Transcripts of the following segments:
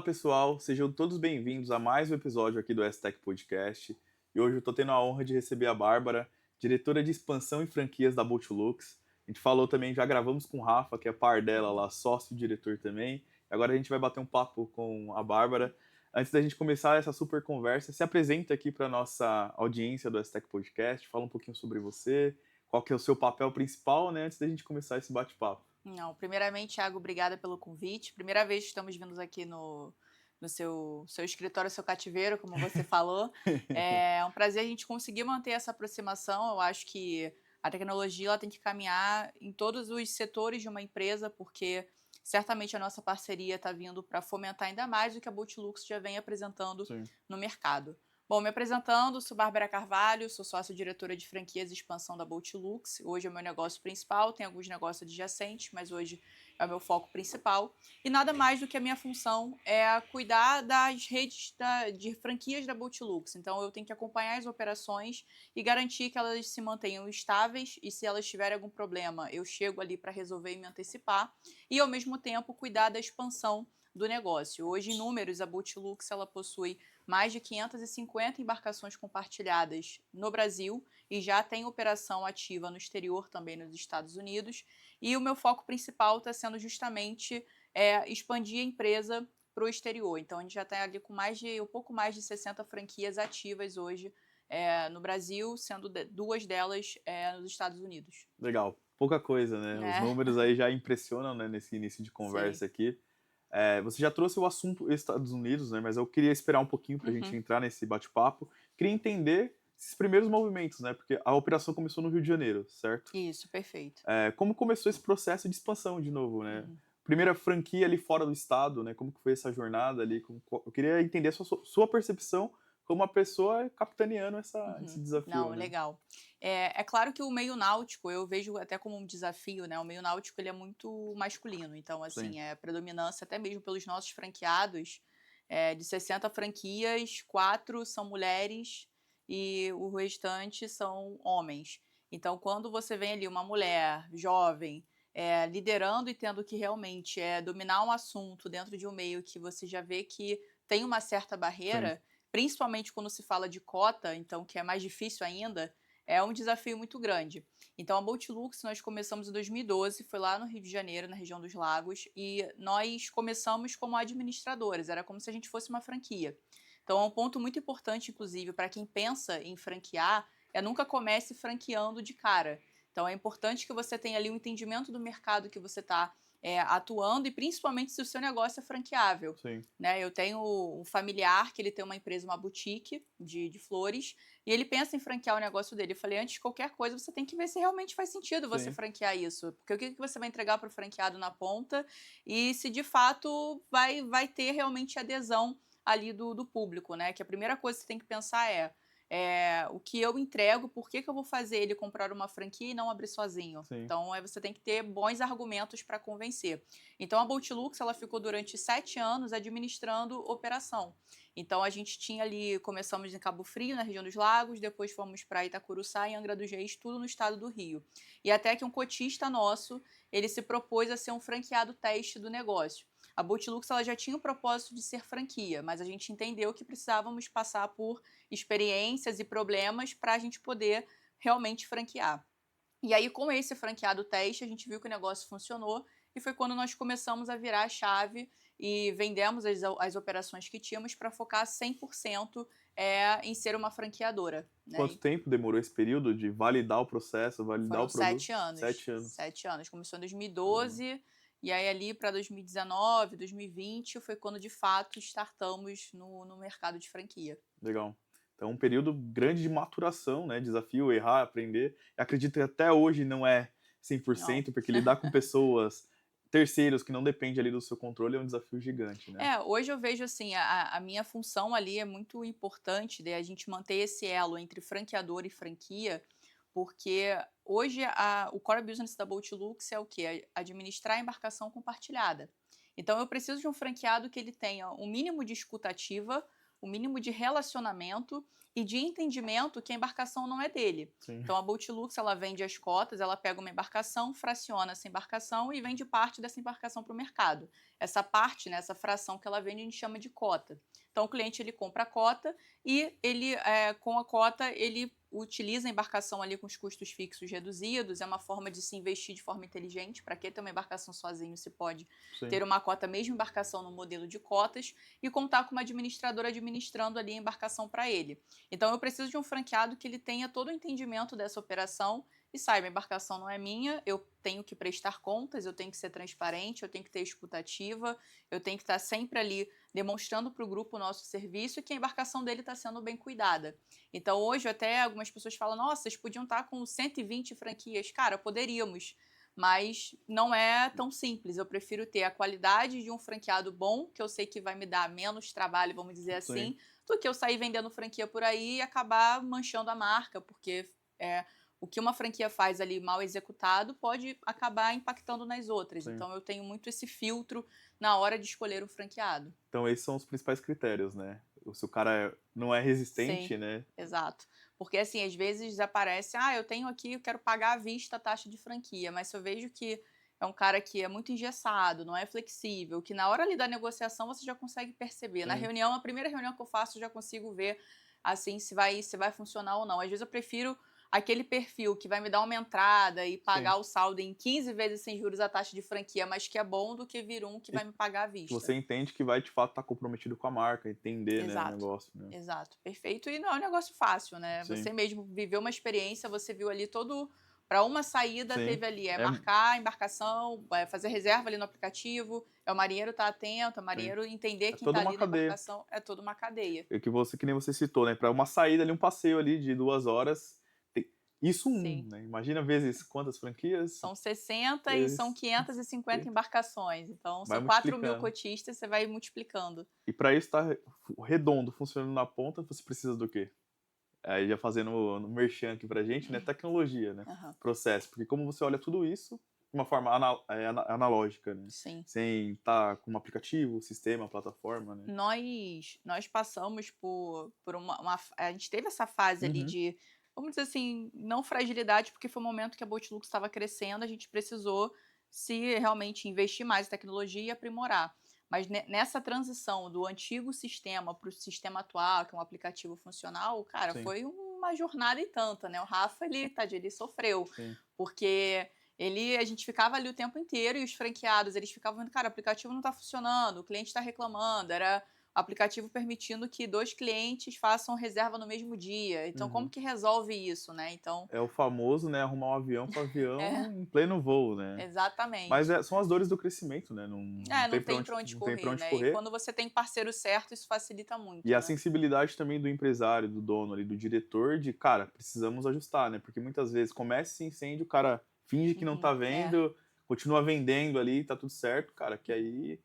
pessoal, sejam todos bem-vindos a mais um episódio aqui do S-Tech Podcast. E hoje eu estou tendo a honra de receber a Bárbara, diretora de expansão e franquias da Bottulux. A gente falou também, já gravamos com o Rafa, que é par dela lá, sócio-diretor também. Agora a gente vai bater um papo com a Bárbara. Antes da gente começar essa super conversa, se apresenta aqui para a nossa audiência do S-Tech Podcast, fala um pouquinho sobre você, qual que é o seu papel principal, né, antes da gente começar esse bate-papo. Não, primeiramente, Thiago, obrigada pelo convite. Primeira vez que estamos vindo aqui no seu escritório, seu cativeiro, como você falou. É um prazer a gente conseguir manter essa aproximação. Eu acho que a tecnologia ela tem que caminhar em todos os setores de uma empresa, porque certamente a nossa parceria está vindo para fomentar ainda mais o que a Bottulux já vem apresentando Sim. no mercado. Bom, me apresentando, sou Bárbara Carvalho, sou sócio-diretora de franquias e expansão da Bottulux. Hoje é o meu negócio principal, tem alguns negócios adjacentes, mas hoje é o meu foco principal. E nada mais do que a minha função é cuidar das redes de franquias da Bottulux. Então eu tenho que acompanhar as operações e garantir que elas se mantenham estáveis e se elas tiverem algum problema, eu chego ali para resolver e me antecipar. E ao mesmo tempo cuidar da expansão do negócio. Hoje, em números, a Bottulux ela possui mais de 550 embarcações compartilhadas no Brasil e já tem operação ativa no exterior, também nos Estados Unidos. E o meu foco principal está sendo justamente expandir a empresa para o exterior. Então, a gente já está ali com um pouco mais de 60 franquias ativas hoje no Brasil, sendo duas delas nos Estados Unidos. Legal. Pouca coisa, né? Os números aí já impressionam, né, nesse início de conversa Sim. aqui. Você já trouxe o assunto Estados Unidos, né? Mas eu queria esperar um pouquinho para a gente Uhum. entrar nesse bate-papo. Queria entender esses primeiros movimentos, né? Porque a operação começou no Rio de Janeiro, certo? Isso, perfeito. Como começou esse processo de expansão de novo, né? Uhum. Primeira franquia ali fora do estado, né? Como que foi essa jornada ali? Eu queria entender a sua percepção como uma pessoa capitaneando esse desafio, Não, né? legal. É claro que o meio náutico eu vejo até como um desafio, né? O meio náutico ele é muito masculino, então Sim, assim, é predominância até mesmo pelos nossos franqueados, de 60 franquias, 4 são mulheres e o restante são homens. Então, quando você vem ali uma mulher jovem, liderando e tendo que realmente dominar um assunto dentro de um meio que você já vê que tem uma certa sim. barreira, principalmente quando se fala de cota, então que é mais difícil ainda, é um desafio muito grande. Então a Bottulux nós começamos em 2012, foi lá no Rio de Janeiro, na região dos Lagos, e nós começamos como administradores, era como se a gente fosse uma franquia. Então é um ponto muito importante, inclusive, para quem pensa em franquear, nunca comece franqueando de cara. Então é importante que você tenha ali um entendimento do mercado que você está atuando e principalmente se o seu negócio é franqueável. Sim. Né? Eu tenho um familiar que ele tem uma empresa, uma boutique de flores, e ele pensa em franquear o negócio dele. Eu falei, antes de qualquer coisa, você tem que ver se realmente faz sentido você Sim. franquear isso. Porque o que você vai entregar para o franqueado na ponta e se de fato vai ter realmente adesão ali do público, né? Que a primeira coisa que você tem que pensar o que eu entrego, por que eu vou fazer ele comprar uma franquia e não abrir sozinho? Sim. Então, você tem que ter bons argumentos para convencer. Então, a Bottulux, ela ficou durante 7 anos administrando operação. Então, a gente tinha ali, começamos em Cabo Frio, na região dos Lagos, depois fomos para Itacuruçá e Angra dos Reis, tudo no estado do Rio. E até que um cotista nosso, ele se propôs a ser um franqueado teste do negócio. A Bottulux ela já tinha o propósito de ser franquia, mas a gente entendeu que precisávamos passar por experiências e problemas para a gente poder realmente franquear. E aí, com esse franqueado teste, a gente viu que o negócio funcionou e foi quando nós começamos a virar a chave e vendemos as operações que tínhamos para focar 100% em ser uma franqueadora. Né? Quanto tempo demorou esse período de validar o processo, validar Foram o produto? 7 anos. 7 anos. 7 anos. Começou em Caramba. 2012 e aí ali para 2019, 2020 foi quando de fato startamos no mercado de franquia. Legal. Então, um período grande de maturação, né? Desafio, errar, aprender. Eu acredito que até hoje não é Não. 100%, porque lidar com pessoas, terceiros, que não dependem ali do seu controle é um desafio gigante, né? Hoje eu vejo assim, a minha função ali é muito importante de a gente manter esse elo entre franqueador e franquia, porque hoje o core business da Bottulux é o quê? Administrar a embarcação compartilhada. Então eu preciso de um franqueado que ele tenha um mínimo de escuta ativa o mínimo de relacionamento e de entendimento que a embarcação não é dele. Sim. Então a Boatlux, ela vende as cotas, ela pega uma embarcação, fraciona essa embarcação e vende parte dessa embarcação para o mercado. Essa parte, né, essa fração que ela vende, a gente chama de cota. Então o cliente ele compra a cota e ele, com a cota, ele utiliza a embarcação ali com os custos fixos reduzidos, é uma forma de se investir de forma inteligente. Para que ter uma embarcação sozinho, se pode Sim. ter uma cota, mesmo embarcação no modelo de cotas, e contar com uma administradora administrando ali a embarcação para ele. Então eu preciso de um franqueado que ele tenha todo o entendimento dessa operação e saiba, a embarcação não é minha, eu tenho que prestar contas, eu tenho que ser transparente, eu tenho que ter escutativa, eu tenho que estar sempre ali demonstrando para o grupo o nosso serviço e que a embarcação dele está sendo bem cuidada. Então hoje até algumas pessoas falam, nossa, vocês podiam estar com 120 franquias. Cara, poderíamos, mas não é tão simples. Eu prefiro ter a qualidade de um franqueado bom, que eu sei que vai me dar menos trabalho, vamos dizer assim, Sim. do que eu sair vendendo franquia por aí e acabar manchando a marca, porque o que uma franquia faz ali mal executado pode acabar impactando nas outras. Sim. Então eu tenho muito esse filtro na hora de escolher o franqueado. Então esses são os principais critérios, né? Se o cara não é resistente, Sim, né? exato. Porque assim, às vezes aparece, eu tenho aqui, eu quero pagar à vista a taxa de franquia, mas se eu vejo que é um cara que é muito engessado, não é flexível, que na hora ali da negociação você já consegue perceber. Na Sim. reunião, a primeira reunião que eu faço, eu já consigo ver assim se vai funcionar ou não. Às vezes eu prefiro aquele perfil que vai me dar uma entrada e pagar Sim. o saldo em 15 vezes sem juros a taxa de franquia, mas que é bom, do que vir um que vai me pagar à vista. Você entende que vai de fato estar comprometido com a marca, entender, né, o Exato. negócio, né? Exato, perfeito. E não é um negócio fácil, né? Sim. Você mesmo viveu uma experiência, você viu ali todo. Para uma saída, Sim. teve ali marcar a embarcação, fazer reserva ali no aplicativo, o marinheiro estar atento, o marinheiro entender quem toda está uma ali na cadeia. embarcação, é toda uma cadeia. Que nem você citou, né? Para uma saída ali, um passeio ali de 2 horas. Isso Sim. né? Imagina vezes quantas franquias? São 60 e Vezes- são 550 embarcações. Então, Vai são 4.000 multiplicando. cotistas, você vai multiplicando. E para isso estar redondo, funcionando na ponta, você precisa do quê? Aí já fazendo no merchan aqui pra gente, né? Tecnologia, né? Aham. Processo. Porque como você olha tudo isso de uma forma analógica, né? Sim. Sem estar com um aplicativo, sistema, plataforma, né? Nós passamos por a gente teve essa fase ali de, vamos dizer assim, não fragilidade, porque foi um momento que a Boatlux estava crescendo, a gente precisou se realmente investir mais em tecnologia e aprimorar. Mas nessa transição do antigo sistema para o sistema atual, que é um aplicativo funcional, cara, Sim. foi uma jornada e tanta, né? O Rafa, ele sofreu, Sim. porque a gente ficava ali o tempo inteiro e os franqueados, eles ficavam vendo, cara, o aplicativo não está funcionando, o cliente está reclamando, era o aplicativo permitindo que 2 clientes façam reserva no mesmo dia. Então, como que resolve isso, né? Então, É o famoso, né? Arrumar um avião para avião É. em pleno voo, né? exatamente. Mas são as dores do crescimento, né? Não Não tem pra onde não tem pra correr, onde né? correr. E quando você tem parceiro certo, isso facilita muito, E a né? sensibilidade também do empresário, do dono ali, do diretor, de, cara, precisamos ajustar, né? Porque muitas vezes começa esse incêndio, o cara finge que não tá vendo, continua vendendo ali, tá tudo certo, cara, que aí.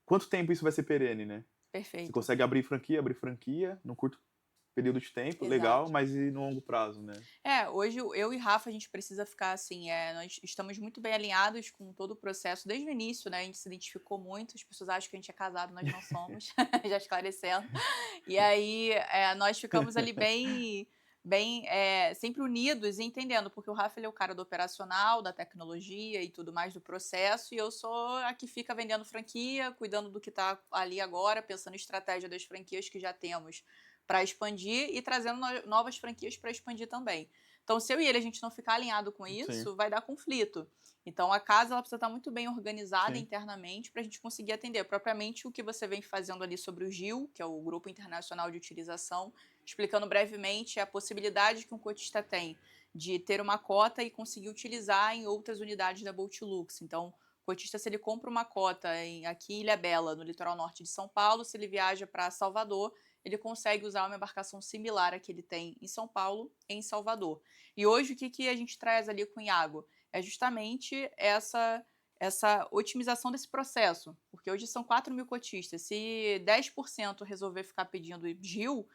Quanto tempo isso vai ser perene, né? Você Perfeito. consegue abrir franquia, num curto período de tempo, Exato. legal, mas e no longo prazo, né? Hoje eu e Rafa, a gente precisa ficar assim, nós estamos muito bem alinhados com todo o processo, desde o início, né? A gente se identificou muito, as pessoas acham que a gente é casado, nós não somos, já esclarecendo. E aí, nós ficamos ali bem sempre unidos e entendendo, porque o Rafa ele é o cara do operacional, da tecnologia e tudo mais do processo, e eu sou a que fica vendendo franquia, cuidando do que está ali agora, pensando em estratégia das franquias que já temos para expandir e trazendo novas franquias para expandir também. Então, se eu e ele a gente não ficar alinhado com isso, vai dar conflito. Então, a casa ela precisa estar muito bem organizada internamente para a gente conseguir atender propriamente o que você vem fazendo ali sobre o GIL, que é o Grupo Internacional de Utilização, explicando brevemente a possibilidade que um cotista tem de ter uma cota e conseguir utilizar em outras unidades da Boatlux. Então, o cotista, se ele compra uma cota aqui em Ilhabela, no litoral norte de São Paulo, se ele viaja para Salvador, ele consegue usar uma embarcação similar à que ele tem em São Paulo, em Salvador. E hoje, o que a gente traz ali com o Iago? É justamente essa otimização desse processo. Porque hoje são 4.000 cotistas. Se 10% resolver ficar pedindo GIL,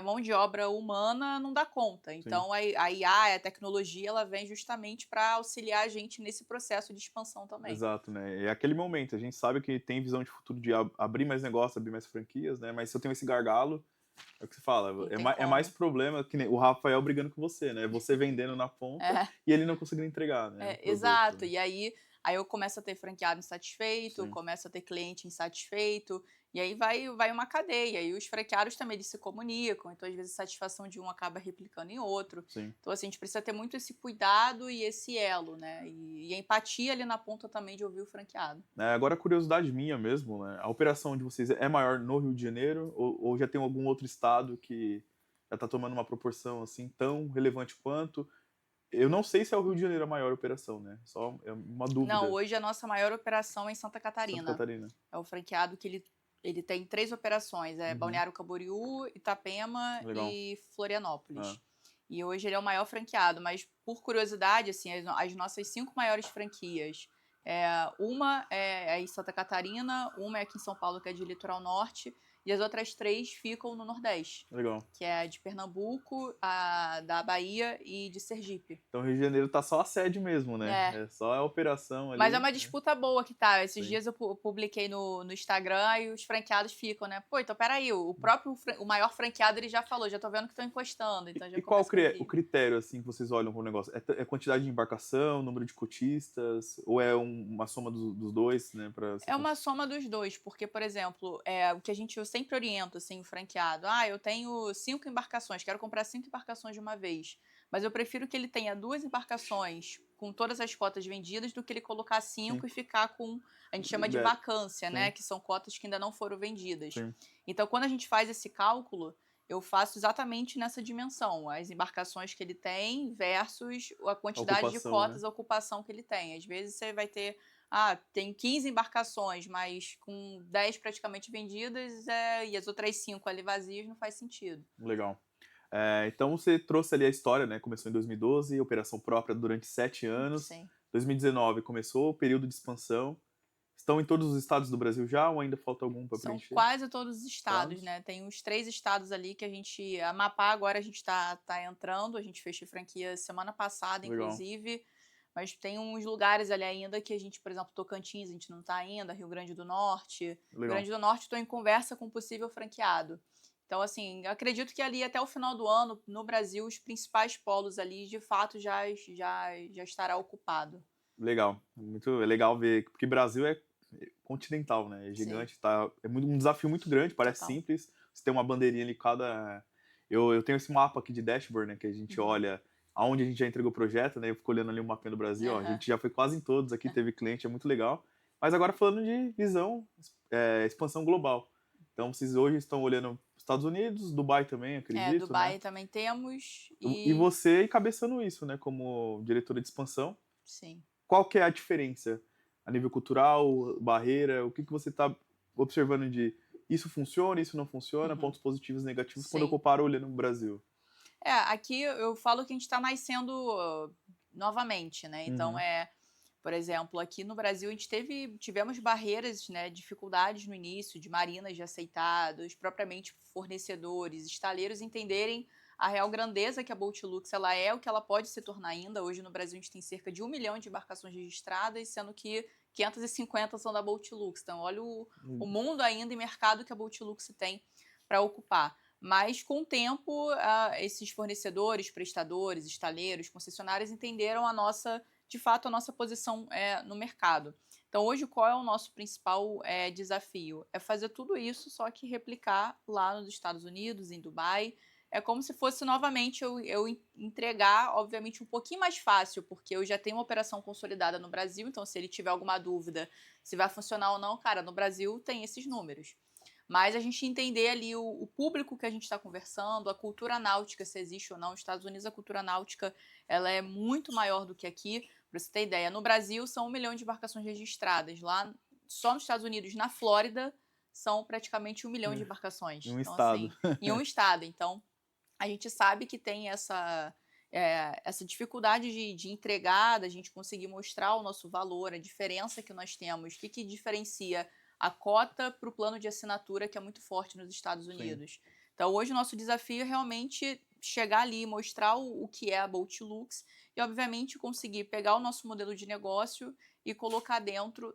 mão de obra humana não dá conta. Então, a IA, a tecnologia, ela vem justamente para auxiliar a gente nesse processo de expansão também. Exato, né? É aquele momento, a gente sabe que tem visão de futuro de abrir mais negócio, abrir mais franquias, né? Mas se eu tenho esse gargalo, é o que você fala, Não é, tem é mais como. problema que nem o Rafael brigando com você, né? Você vendendo na ponta É. e ele não conseguindo entregar, né? O produto, Exato. né? E aí eu começo a ter franqueado insatisfeito, Sim, começo a ter cliente insatisfeito, e aí vai uma cadeia. E os franqueados também eles se comunicam, então às vezes a satisfação de um acaba replicando em outro. sim. Então, assim, a gente precisa ter muito esse cuidado e esse elo, né? E a empatia ali na ponta também de ouvir o franqueado. Agora, curiosidade minha mesmo, né? A operação de vocês é maior no Rio de Janeiro ou já tem algum outro estado que já está tomando uma proporção assim tão relevante quanto? Eu não sei se é o Rio de Janeiro a maior operação, né? Só é uma Não, dúvida. hoje a nossa maior operação é em Santa Santa Catarina. Catarina. É o franqueado que ele tem 3 operações, é Uhum, Balneário Camboriú, Itapema legal. e Ah, Florianópolis. E hoje ele é o maior franqueado, mas por curiosidade, assim, as nossas 5 maiores franquias, uma é em Santa Catarina, uma é aqui em São Paulo, que é de Litoral Norte, e as outras 3 ficam no Nordeste, legal. que é de Pernambuco, a da Bahia e de Sergipe. Então, o Rio de Janeiro tá só a sede mesmo, né? É, É só a operação mas é ali. uma disputa boa que tá. Esses Sim. dias eu publiquei no Instagram e os franqueados ficam, né? Pô, então peraí, o maior franqueado ele já falou, já tô vendo que estão encostando, então já E qual começa uma o briga. critério assim que vocês olham para o negócio? É quantidade de embarcação, número de cotistas, ou é uma soma dos dois, né? Para É uma soma dos dois, porque, por exemplo, o que eu sempre oriento, assim, o franqueado. Ah, eu tenho 5 embarcações, quero comprar 5 embarcações de uma vez. Mas eu prefiro que ele tenha 2 embarcações com todas as cotas vendidas do que ele colocar Sim, 5 e ficar com, a gente chama de é, vacância, né? sim, Que são cotas que ainda não foram vendidas. sim. Então, quando a gente faz esse cálculo, eu faço exatamente nessa dimensão, as embarcações que ele tem versus a A quantidade de ocupação, né? cotas, a ocupação que ele tem. Às vezes você vai ter tem 15 embarcações, mas com 10 praticamente vendidas e as outras 5 ali vazias não faz sentido. Legal. Então você trouxe ali a história, né? Começou em 2012, operação própria durante 7 anos. Sim. 2019 começou o período de expansão. Estão em todos os estados do Brasil já ou ainda falta algum para São preencher? quase todos os estados, Estados? né? Tem uns 3 estados ali que Amapá agora a gente tá entrando, a gente fechou franquia semana passada, Legal, inclusive, mas tem uns lugares ali ainda que a gente, por exemplo, Tocantins, a gente não tá ainda, Rio Grande do Norte. Rio legal. Grande do Norte estou em conversa com um possível franqueado. Então, assim, eu acredito que ali até o final do ano, no Brasil, os principais polos ali, de fato, já estará ocupado. Legal. É legal ver, porque Brasil é continental, né? É Sim, gigante, tá? É um desafio muito grande, parece total. simples. Você tem uma bandeirinha ali cada. Eu tenho esse mapa aqui de dashboard, né? Que a gente Uhum. olha aonde a gente já entregou o projeto, né? Eu fico olhando ali o mapinha do Brasil, ó. A Aham. gente já foi quase em todos aqui, teve cliente, é muito legal. Mas agora falando de visão, expansão global. Então vocês hoje estão olhando Estados Unidos, Dubai também, acredito, né? Dubai também temos E você encabeçando isso, né? Como diretora de expansão. sim. Qual que é a diferença a nível cultural, barreira? O que que você está observando de isso funciona, isso não funciona, Uhum. pontos positivos e negativos quando eu Sim. comparo olhando no Brasil? Aqui eu falo que a gente está nascendo novamente, né? Então, Uhum, por exemplo, aqui no Brasil a gente tivemos barreiras, né, dificuldades no início de marinas já aceitados, propriamente fornecedores, estaleiros entenderem a real grandeza que a Boatlux ela é, o que ela pode se tornar ainda. Hoje no Brasil a gente tem cerca de 1 milhão de embarcações registradas, sendo que 550 são da Boatlux. Então, olha o mundo ainda e mercado que a Boatlux tem para ocupar. Mas, com o tempo, esses fornecedores, prestadores, estaleiros, concessionários entenderam de fato, a nossa posição no mercado. Então, hoje, qual é o nosso principal desafio? É fazer tudo isso, só que replicar lá nos Estados Unidos, em Dubai. É como se fosse novamente eu entregar, obviamente, um pouquinho mais fácil, porque eu já tenho uma operação consolidada no Brasil, então se ele tiver alguma dúvida se vai funcionar ou não, cara, no Brasil tem esses números. Mas a gente entender ali o público que a gente está conversando, a cultura náutica, se existe ou não. Nos Estados Unidos, a cultura náutica ela é muito maior do que aqui. Para você ter ideia, no Brasil são 1 milhão de embarcações registradas. Lá, só nos Estados Unidos, na Flórida, são praticamente 1 milhão de em embarcações. um Então, estado. assim, em um estado. Então, a gente sabe que tem essa dificuldade de entregar, da gente conseguir mostrar o nosso valor, a diferença que nós temos, o que diferencia a cota para o plano de assinatura, que é muito forte nos Estados Sim. Unidos. Então, hoje o nosso desafio é realmente chegar ali, mostrar o que é a Bolt Lux e, obviamente, conseguir pegar o nosso modelo de negócio e colocar dentro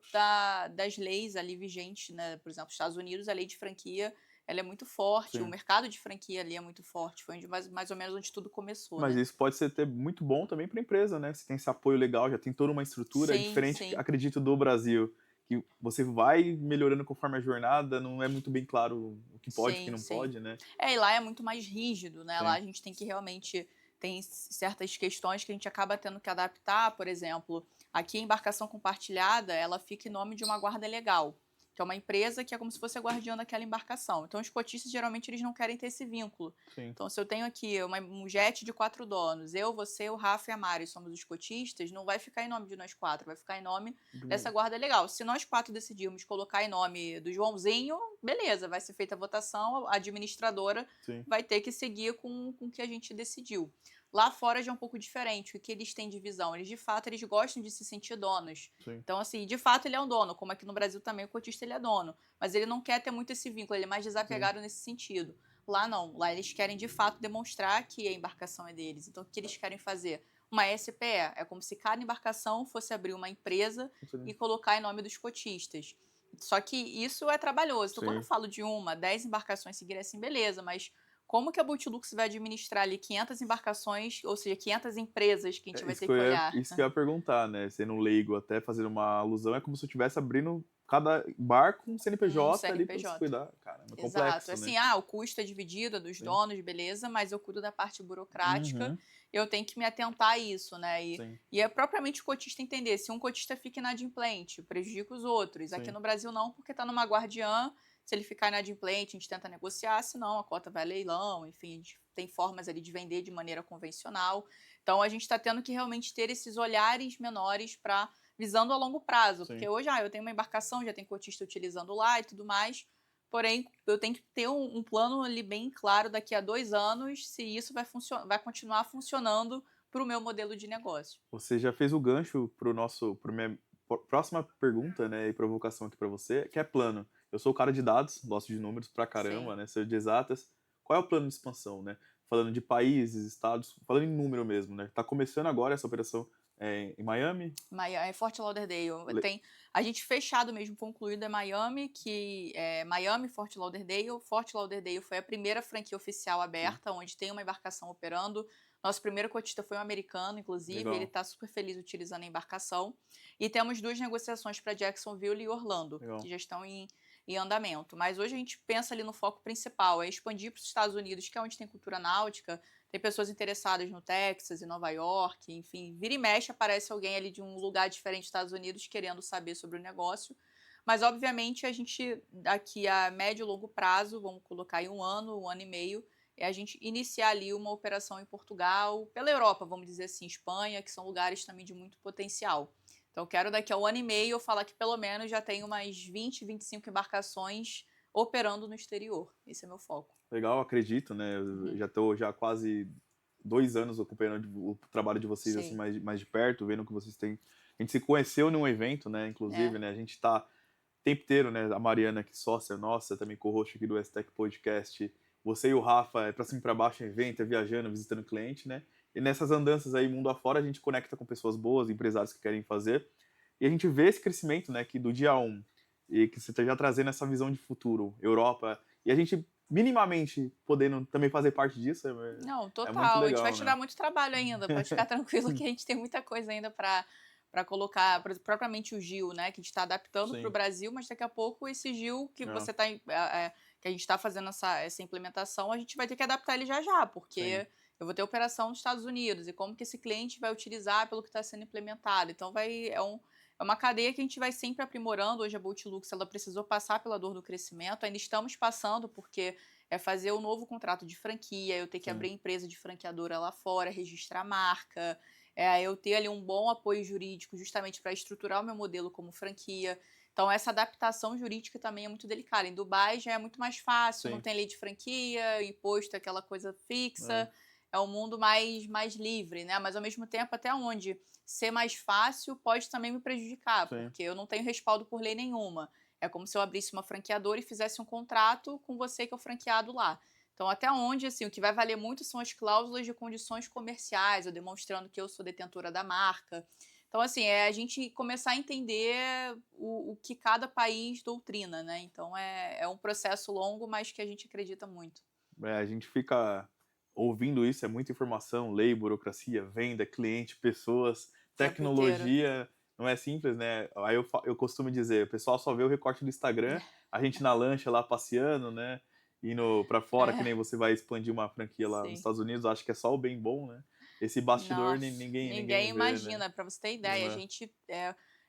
das leis ali vigentes, né? Por exemplo, nos Estados Unidos, a lei de franquia, ela é muito forte, o Sim. mercado de franquia ali é muito forte, foi onde mais ou menos onde tudo começou, Mas né? isso pode ser até muito bom também para a empresa, né? Se tem esse apoio legal, já tem toda uma estrutura, é Sim, diferente, sim. acredito, do Brasil, que você vai melhorando conforme a jornada, não é muito bem claro o que pode e o que Sim, não sim. pode, né? E lá é muito mais rígido, né, lá Sim, a gente tem que realmente tem certas questões que a gente acaba tendo que adaptar, por exemplo, aqui a embarcação compartilhada, ela fica em nome de uma guarda legal, que é uma empresa que é como se fosse a guardiã daquela embarcação. Então os cotistas geralmente eles não querem ter esse vínculo. sim. Então se eu tenho aqui um jet de 4 donos, eu, você, o Rafa e a Mari somos os cotistas, não vai ficar em nome de nós 4, vai ficar em nome dessa guarda legal. Se nós 4 decidirmos colocar em nome do Joãozinho, beleza, vai ser feita a votação, a administradora Sim, vai ter que seguir com o que a gente decidiu. Lá fora já é um pouco diferente, o que eles têm de visão. Eles, de fato, eles gostam de se sentir donos. sim. Então, assim, de fato ele é um dono, como aqui no Brasil também o cotista ele é dono. Mas ele não quer ter muito esse vínculo, ele é mais desapegado nesse sentido. Lá não, lá eles querem de fato demonstrar que a embarcação é deles. Então, o que eles querem fazer? Uma SPE, é como se cada embarcação fosse abrir uma empresa Sim. e colocar em nome dos cotistas. Só que isso é trabalhoso. Então, quando eu Sim. falo de 10 embarcações seguirem assim, beleza, mas como que a Boatlux vai administrar ali 500 embarcações, ou seja, 500 empresas que a gente É vai ter que olhar? isso que eu ia perguntar, né? Sendo leigo, até fazer uma alusão, é como se eu estivesse abrindo cada barco um Um CNPJ ali para você CNPJ. cuidar. Caramba, é Exato. complexo, né? Assim, o custo é dividido, é dos Sim. donos, beleza, mas eu cuido da parte burocrática, Uhum. eu tenho que me atentar a isso, né? Sim, E é propriamente o cotista entender. Se um cotista fica inadimplente, prejudica os outros. Aqui sim, no Brasil não, porque está numa guardiã. Se ele ficar inadimplente, a gente tenta negociar, senão a cota vai a leilão, enfim, a gente tem formas ali de vender de maneira convencional. Então a gente está tendo que realmente ter esses olhares menores para visando a longo prazo, porque sim. hoje eu tenho uma embarcação, já tem cotista utilizando lá e tudo mais. Porém, eu tenho que ter um plano ali bem claro daqui a 2 anos se isso vai continuar funcionando para o meu modelo de negócio. Você já fez o gancho para minha próxima pergunta, né, e provocação aqui para você, que é plano. Eu sou o cara de dados, gosto de números pra caramba, Sim. né, ser de exatas. Qual é o plano de expansão, né? Falando de países, estados, falando em número mesmo, né? Tá começando agora essa operação em Miami? Fort Lauderdale. Le- Tem a gente fechado mesmo, concluído é Miami, que é Miami, Fort Lauderdale. Fort Lauderdale foi a primeira franquia oficial Sim, aberta, onde tem uma embarcação operando. Nosso primeiro cotista foi um americano, inclusive, ele legal, está super feliz utilizando a embarcação. E temos 2 negociações para Jacksonville e Orlando, que legal. já estão em andamento. Mas hoje a gente pensa ali no foco principal, é expandir para os Estados Unidos, que é onde tem cultura náutica, tem pessoas interessadas no Texas e Nova York, enfim, vira e mexe aparece alguém ali de um lugar diferente dos Estados Unidos querendo saber sobre o negócio. Mas, obviamente, a gente, daqui a médio e longo prazo, vamos colocar aí 1 ano e meio, é a gente iniciar ali uma operação em Portugal, pela Europa, vamos dizer assim, Espanha, que são lugares também de muito potencial. Então, eu quero daqui a 1 ano e meio eu falar que pelo menos já tem umas 20, 25 embarcações operando no exterior. Esse é meu foco. Legal, acredito, né? Eu Uhum. já estou já quase 2 anos acompanhando o trabalho de vocês assim Sim. mais de perto, vendo que vocês têm. A gente se conheceu num evento, né? É. Inclusive, né? A gente está o tempo inteiro, né? A Mariana, que é sócia nossa, também co-host aqui do STEC Podcast. Você e o Rafa é para cima e para baixo em evento, é viajando, visitando cliente, né? E nessas andanças aí, mundo afora, a gente conecta com pessoas boas, empresários que querem fazer. E a gente vê esse crescimento, né? Que do dia um, e que você está já trazendo essa visão de futuro, Europa. E a gente minimamente podendo também fazer parte disso Não, é muito total. A gente vai legal, te né? dar muito trabalho ainda, pode ficar tranquilo que a gente tem muita coisa ainda para colocar, propriamente o Gil, né, que a gente está adaptando para o Sim, Brasil, mas daqui a pouco esse Gil que é, você tá, que a gente está fazendo essa implementação, a gente vai ter que adaptar ele já já, sim, porque eu vou ter operação nos Estados Unidos e como que esse cliente vai utilizar pelo que está sendo implementado. Então é uma cadeia que a gente vai sempre aprimorando. Hoje a Boatlux, ela precisou passar pela dor do crescimento, ainda estamos passando porque é fazer o novo contrato de franquia, eu ter que sim, abrir empresa de franqueadora lá fora, registrar a marca, eu ter ali um bom apoio jurídico justamente para estruturar o meu modelo como franquia. Então, essa adaptação jurídica também é muito delicada. Em Dubai já é muito mais fácil, não sim, tem lei de franquia, imposto é aquela coisa é, fixa, é um mundo mais livre, né? Mas, ao mesmo tempo, até onde ser mais fácil pode também me prejudicar, sim, porque eu não tenho respaldo por lei nenhuma. É como se eu abrisse uma franqueadora e fizesse um contrato com você que é o franqueado lá. Então, até onde, assim, o que vai valer muito são as cláusulas de condições comerciais, eu demonstrando que eu sou detentora da marca. Então, assim, é a gente começar a entender o que cada país doutrina, né? Então, é um processo longo, mas que a gente acredita muito. A gente fica ouvindo isso, é muita informação, lei, burocracia, venda, cliente, pessoas, O tempo inteiro. tecnologia, não é simples, né? Aí eu costumo dizer, o pessoal só vê o recorte do Instagram, a gente na lancha lá passeando, né? Indo pra fora, que É, nem você vai expandir uma franquia lá nos sim. Estados Unidos, acho que é só o bem bom, né? Esse bastidor Nossa, ninguém ninguém vê, né? imagina. Para você ter Não ideia, a é? gente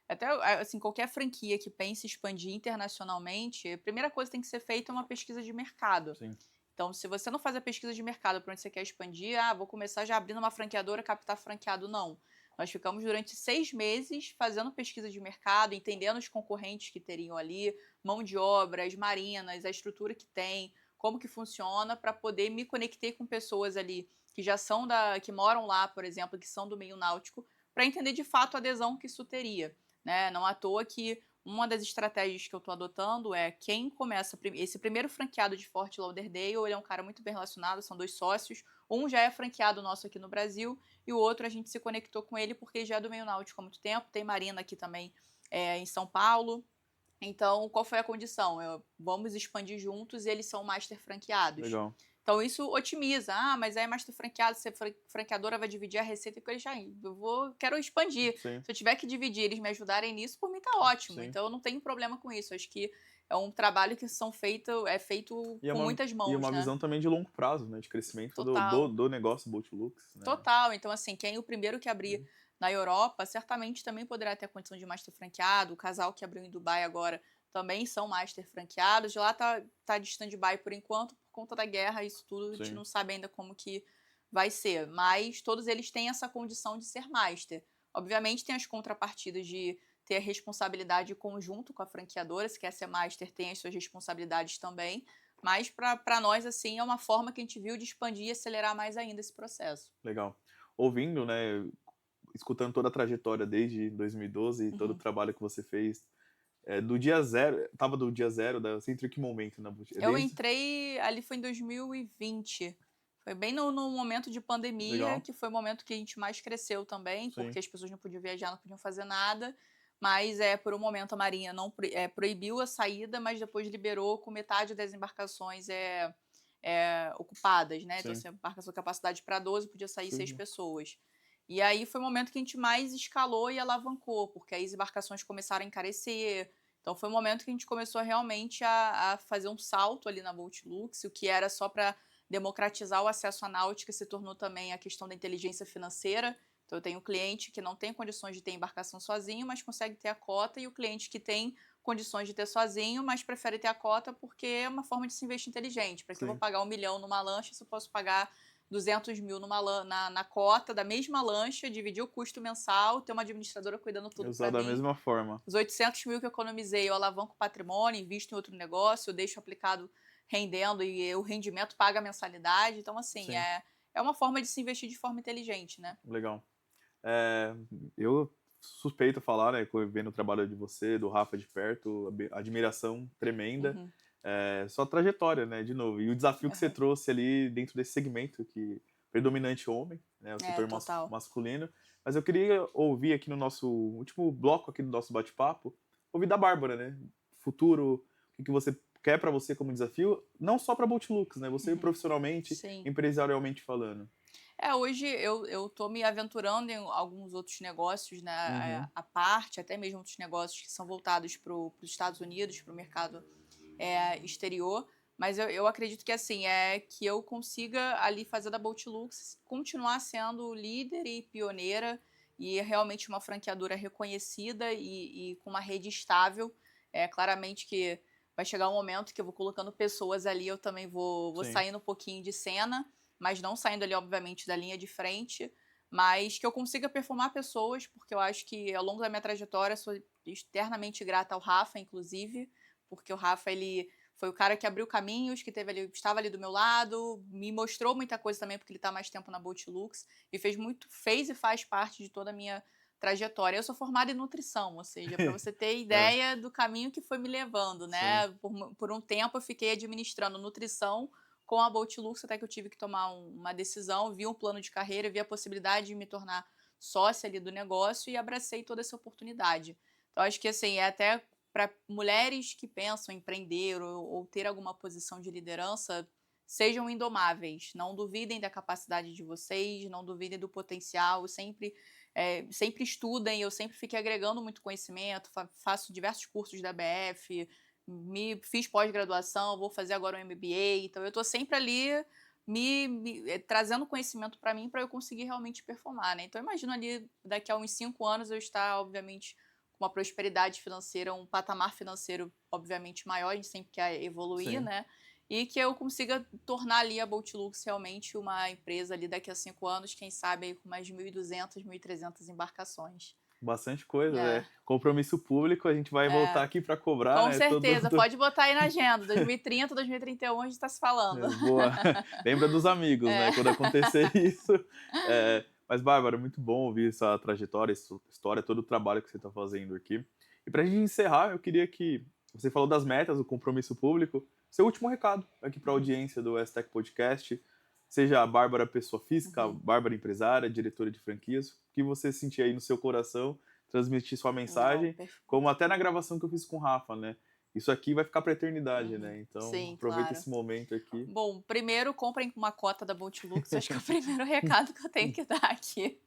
até assim, qualquer franquia que pense em expandir internacionalmente, a primeira coisa que tem que ser feita é uma pesquisa de mercado. Sim, Então, se você não faz a pesquisa de mercado para onde você quer expandir, vou começar já abrindo uma franqueadora, captar franqueado, não. Nós ficamos durante 6 meses fazendo pesquisa de mercado, entendendo os concorrentes que teriam ali, mão de obra, as marinas, a estrutura que tem, como que funciona, para poder me conectar com pessoas ali que já são que moram lá, por exemplo, que são do meio náutico, para entender de fato a adesão que isso teria, né? Não à toa que uma das estratégias que eu estou adotando é quem começa esse primeiro franqueado de Fort Lauderdale, ele é um cara muito bem relacionado, são 2 sócios, um já é franqueado nosso aqui no Brasil e o outro a gente se conectou com ele porque já é do meio náutico há muito tempo, tem marina aqui também em São Paulo. Então, qual foi a condição? Vamos expandir juntos e eles são master franqueados. legal. Então, isso otimiza. Mas aí master franqueado, você franqueadora vai dividir a receita com eles já. Quero expandir. Sim, Se eu tiver que dividir, eles me ajudarem nisso, por mim tá ótimo. sim. Então, eu não tenho problema com isso. Acho que é um trabalho que é feito E é com muitas mãos, uma né? visão também de longo prazo, né? De crescimento Total. do negócio Boatlux, né? Total. Então, assim, quem é o primeiro que abrir na Europa, certamente também poderá ter a condição de master franqueado. O casal que abriu em Dubai agora também são master franqueados. De lá tá de stand-by por enquanto, por conta da guerra, isso tudo, a gente Sim, não sabe ainda como que vai ser. Mas todos eles têm essa condição de ser master. Obviamente tem as contrapartidas de ter a responsabilidade conjunto com a franqueadora, se quer ser master, tem as suas responsabilidades também. Mas para nós, assim, é uma forma que a gente viu de expandir e acelerar mais ainda esse processo. legal. Ouvindo, né? Escutando toda a trajetória desde 2012 e todo o Uhum. trabalho que você fez, do dia zero, tava do dia zero, você entrou em que momento na Boot? Eu Desde? entrei ali foi em 2020. Foi bem no momento de pandemia, Legal, que foi o momento que a gente mais cresceu também, sim, porque as pessoas não podiam viajar, não podiam fazer nada. Mas por um momento a Marinha não proibiu a saída, mas depois liberou com metade das embarcações ocupadas, né? Então, sim, assim, a embarcação com capacidade para 12 podia sair 6 sim, pessoas. E aí foi o momento que a gente mais escalou e alavancou, porque aí as embarcações começaram a encarecer. Então foi o momento que a gente começou realmente a fazer um salto ali na Boatlux, o que era só para democratizar o acesso à náutica se tornou também a questão da inteligência financeira. Então eu tenho um cliente que não tem condições de ter embarcação sozinho, mas consegue ter a cota, e o cliente que tem condições de ter sozinho, mas prefere ter a cota porque é uma forma de se investir inteligente. Para que eu vou sim. pagar 1 milhão numa lancha se eu posso pagar 200 mil na cota da mesma lancha, dividir o custo mensal, ter uma administradora cuidando tudo Usar para da mim. mesma forma. Os 800 mil que eu economizei, eu alavanco o patrimônio, invisto em outro negócio, eu deixo aplicado rendendo e o rendimento paga a mensalidade. Então, assim, Sim, é uma forma de se investir de forma inteligente, né? legal. É, eu suspeito falar, né, vendo o trabalho de você, do Rafa de perto, admiração tremenda. Uhum, Sua trajetória, né, de novo. E o desafio que você uhum. trouxe ali dentro desse segmento, que predominante homem, né, o setor Total. masculino. Mas eu queria ouvir aqui no nosso último bloco aqui do nosso bate-papo, ouvir da Bárbara, né? Futuro, o que você quer para você como desafio, não só para Boatlux, né? Você Uhum. profissionalmente, Sim. empresarialmente falando. Hoje eu tô me aventurando em alguns outros negócios, né, Uhum, à parte, até mesmo outros negócios que são voltados para os Estados Unidos, para o mercado exterior, mas eu acredito que assim, que eu consiga ali fazer da Boatlux continuar sendo líder e pioneira e realmente uma franqueadora reconhecida e com uma rede estável. Claramente que vai chegar um momento que eu vou colocando pessoas ali, eu também vou sim, saindo um pouquinho de cena, mas não saindo ali, obviamente, da linha de frente, mas que eu consiga performar pessoas, porque eu acho que ao longo da minha trajetória sou eternamente grata ao Rafa, inclusive, porque o Rafa, ele foi o cara que abriu caminhos, que estava ali do meu lado, me mostrou muita coisa também, porque ele está mais tempo na Boatlux, e fez e faz parte de toda a minha trajetória. Eu sou formada em nutrição, ou seja, para você ter é, ideia do caminho que foi me levando, sim, né? Por um tempo eu fiquei administrando nutrição com a Bolt Lux, até que eu tive que tomar uma decisão, vi um plano de carreira, vi a possibilidade de me tornar sócia ali do negócio e abracei toda essa oportunidade. Então, acho que assim, é até para mulheres que pensam em empreender ou ter alguma posição de liderança, sejam indomáveis, não duvidem da capacidade de vocês, não duvidem do potencial, sempre estudem, eu sempre fiquei agregando muito conhecimento, faço diversos cursos da BF, fiz pós-graduação, vou fazer agora um MBA, então eu estou sempre ali trazendo conhecimento para mim para eu conseguir realmente performar, né? Então eu imagino ali daqui a uns 5 anos eu estar, obviamente, com uma prosperidade financeira, um patamar financeiro, obviamente, maior, a gente sempre quer evoluir, Sim. né? E que eu consiga tornar ali a Bolt Lux realmente uma empresa ali daqui a 5 anos, quem sabe aí com mais de 1.200, 1.300 embarcações. Bastante coisa, É, né? Compromisso público, a gente vai voltar aqui para cobrar, com né? certeza, pode botar aí na agenda, 2030, 2031 a gente está se falando. Boa. Lembra dos amigos, né? Quando acontecer isso. Mas, Bárbara, muito bom ouvir essa trajetória, essa história, todo o trabalho que você está fazendo aqui. E para a gente encerrar, eu queria que você falou das metas, do compromisso público. Seu último recado aqui para a audiência do STEC Podcast. Seja a Bárbara pessoa física, a Bárbara empresária, diretora de franquias, o que você sentir aí no seu coração, transmitir sua mensagem, como até na gravação que eu fiz com o Rafa, né? Isso aqui vai ficar para a eternidade, né? Então, Sim, aproveita claro. esse momento aqui. Bom, primeiro comprem uma cota da Bolt Lux, acho que é o primeiro recado que eu tenho que dar aqui.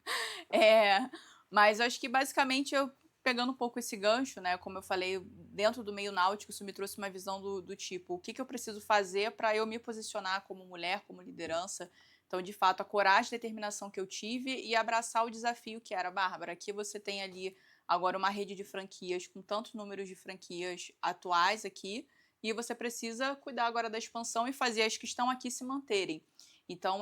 Mas eu acho que basicamente eu pegando um pouco esse gancho, né? Como eu falei, dentro do meio náutico, isso me trouxe uma visão do tipo, o que eu preciso fazer para eu me posicionar como mulher, como liderança. Então, de fato, a coragem e determinação que eu tive e abraçar o desafio que era, Bárbara, aqui você tem ali agora uma rede de franquias com tantos números de franquias atuais aqui, e você precisa cuidar agora da expansão e fazer as que estão aqui se manterem. Então,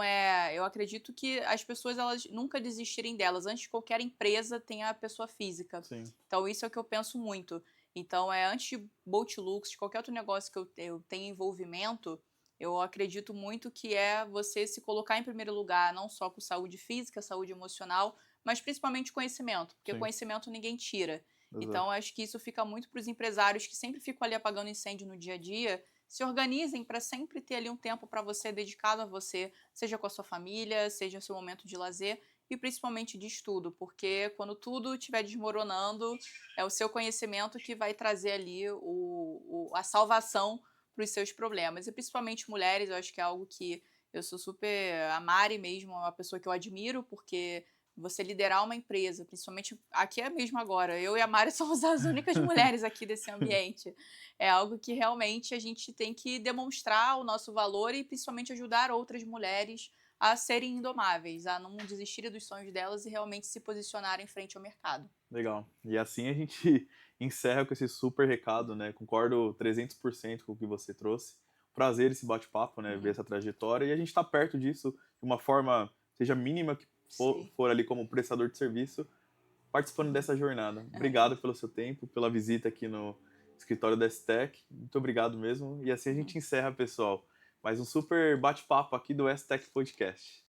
eu acredito que as pessoas elas nunca desistirem delas. Antes de qualquer empresa, tem a pessoa física. Sim. Então, isso é o que eu penso muito. Então, antes de Bolt Lux, de qualquer outro negócio que eu tenha envolvimento, eu acredito muito que é você se colocar em primeiro lugar, não só com saúde física, saúde emocional, mas principalmente conhecimento, porque Sim. conhecimento ninguém tira. Exato. Então, acho que isso fica muito para os empresários que sempre ficam ali apagando incêndio no dia a dia, se organizem para sempre ter ali um tempo para você, dedicado a você, seja com a sua família, seja o seu momento de lazer e principalmente de estudo, porque quando tudo estiver desmoronando, é o seu conhecimento que vai trazer ali a salvação para os seus problemas. E principalmente mulheres, eu acho que é algo que eu sou super... A Mari mesmo é uma pessoa que eu admiro, porque você liderar uma empresa, principalmente aqui é mesmo agora, eu e a Mari somos as únicas mulheres aqui desse ambiente. É algo que realmente a gente tem que demonstrar o nosso valor e principalmente ajudar outras mulheres a serem indomáveis, a não desistirem dos sonhos delas e realmente se posicionarem frente ao mercado. Legal. E assim a gente encerra com esse super recado, né? Concordo 300% com o que você trouxe. Prazer esse bate-papo, né? Ver essa trajetória. E a gente está perto disso de uma forma, seja mínima que for ali como prestador de serviço, participando dessa jornada. Obrigado pelo seu tempo, pela visita aqui no escritório da STEC. Muito obrigado mesmo. E assim a gente encerra, pessoal. Mais um super bate-papo aqui do STEC Podcast.